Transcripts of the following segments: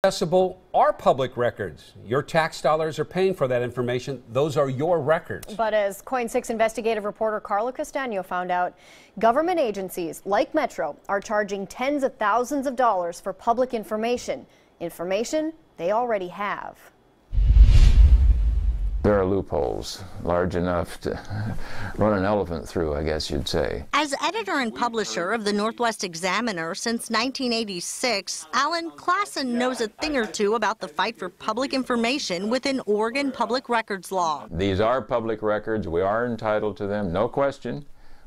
Accessible are public records. Your tax dollars are paying for that information. Those are your records. But as KOIN 6 investigative reporter Carla Castano found out, government agencies like Metro are charging tens of thousands of dollars for public information they already have. There are loopholes large enough to run an elephant through, I guess you'd say. As editor and publisher of the Northwest Examiner since 1986, Allan Classen knows a thing or two about the fight for public information within Oregon public records law. These are public records. We are entitled to them, no question.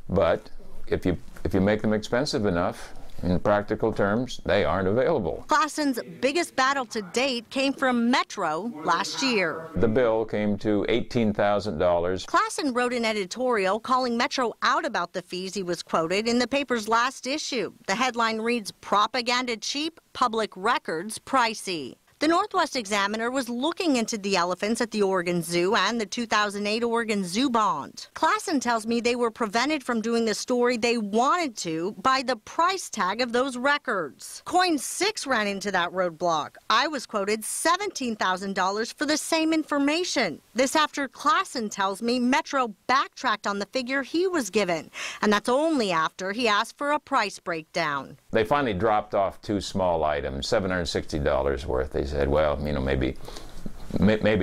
But if you make them expensive enough, in practical terms, they aren't available. Klassen's biggest battle to date came from Metro last year. The bill came to $18,000. Klassen wrote an editorial calling Metro out about the fees he was quoted in the paper's last issue. The headline reads, "Propaganda cheap, public records pricey." The Northwest Examiner was looking into the elephants at the Oregon Zoo and the 2008 Oregon Zoo bond. Klassen tells me they were prevented from doing the story they wanted to by the price tag of those records. KOIN 6 ran into that roadblock. I was quoted $17,000 for the same information. This after Klassen tells me Metro backtracked on the figure he was given, and that's only after he asked for a price breakdown. They finally dropped off two small items, $760 worth. They said, well, you know, maybe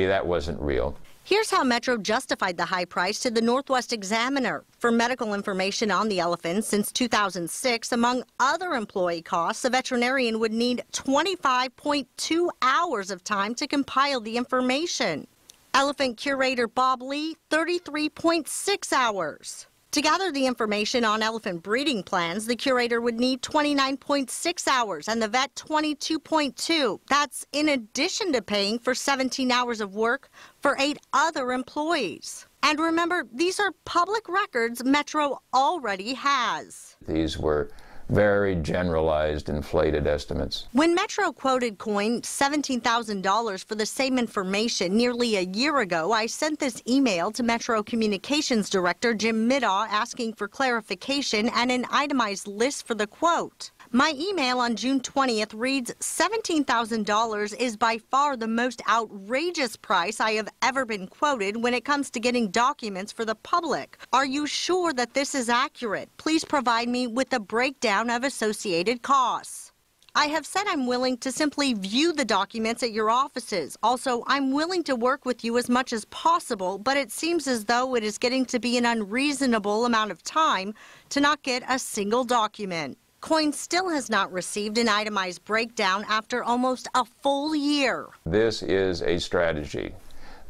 that wasn't real. Here's how Metro justified the high price to the Northwest Examiner. For medical information on the elephants since 2006, among other employee costs, a veterinarian would need 25.2 hours of time to compile the information. Elephant curator Bob Lee, 33.6 hours. To gather the information on elephant breeding plans, the curator would need 29.6 hours and the vet 22.2. That's in addition to paying for 17 hours of work for 8 other employees. And remember, these are public records Metro already has. These were very generalized, inflated estimates. When Metro quoted KOIN $17,000 for the same information nearly a year ago, I sent this email to Metro Communications Director Jim Middaugh asking for clarification and an itemized list for the quote. My email on June 20th reads, $17,000 is by far the most outrageous price I have ever been quoted when it comes to getting documents for the public. Are you sure that this is accurate? Please provide me with a breakdown of associated costs. I have said I'm willing to simply view the documents at your offices. Also, I'm willing to work with you as much as possible, but it seems as though it is getting to be an unreasonable amount of time to not get a single document. KOIN still has not received an itemized breakdown after almost a full year. This is a strategy.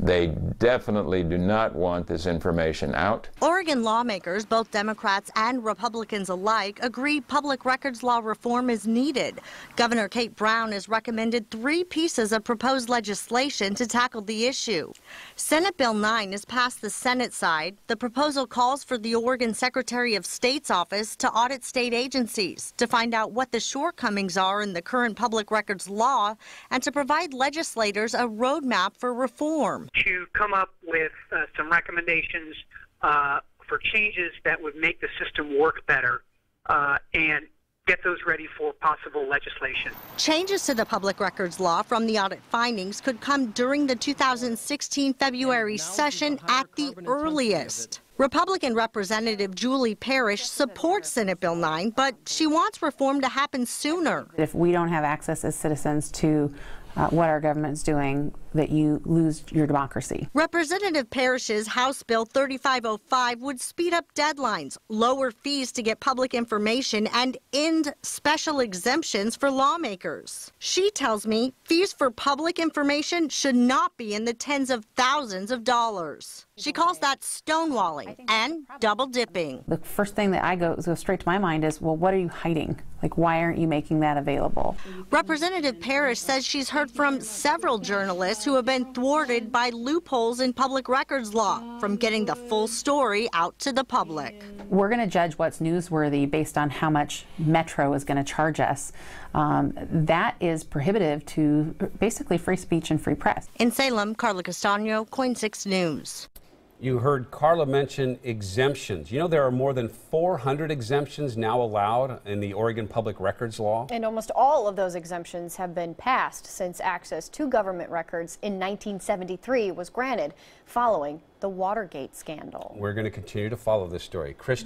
They definitely do not want this information out. Oregon lawmakers, both Democrats and Republicans alike, agree public records law reform is needed. Governor Kate Brown has recommended 3 pieces of proposed legislation to tackle the issue. Senate Bill 9 has passed the Senate side. The proposal calls for the Oregon Secretary of State's office to audit state agencies, to find out what the shortcomings are in the current public records law, and to provide legislators a roadmap for reform. To come up with some recommendations for changes that would make the system work better and get those ready for possible legislation. Changes to the public records law from the audit findings could come during the 2016 February session at the earliest. Republican Representative Julie Parish supports Senate Bill 9, but she wants reform to happen sooner. If we don't have access as citizens to what our government's doing, that you lose your democracy. Representative Parrish's House Bill 3505 would speed up deadlines, lower fees to get public information, and end special exemptions for lawmakers. She tells me fees for public information should not be in the tens of thousands of dollars. She calls that stonewalling and double dipping. The first thing that goes straight to my mind is, well, what are you hiding? Like, why aren't you making that available? Representative Parrish says she's heard from several journalists who have been thwarted by loopholes in public records law from getting the full story out to the public. We're going to judge what's newsworthy based on how much Metro is going to charge us. That is prohibitive to basically free speech and free press. In Salem, Carla Castano, KOIN 6 News. You heard Carla mention exemptions. You know, there are more than 400 exemptions now allowed in the Oregon Public Records Law. And almost all of those exemptions have been passed since access to government records in 1973 was granted following the Watergate scandal. We're going to continue to follow this story. Chris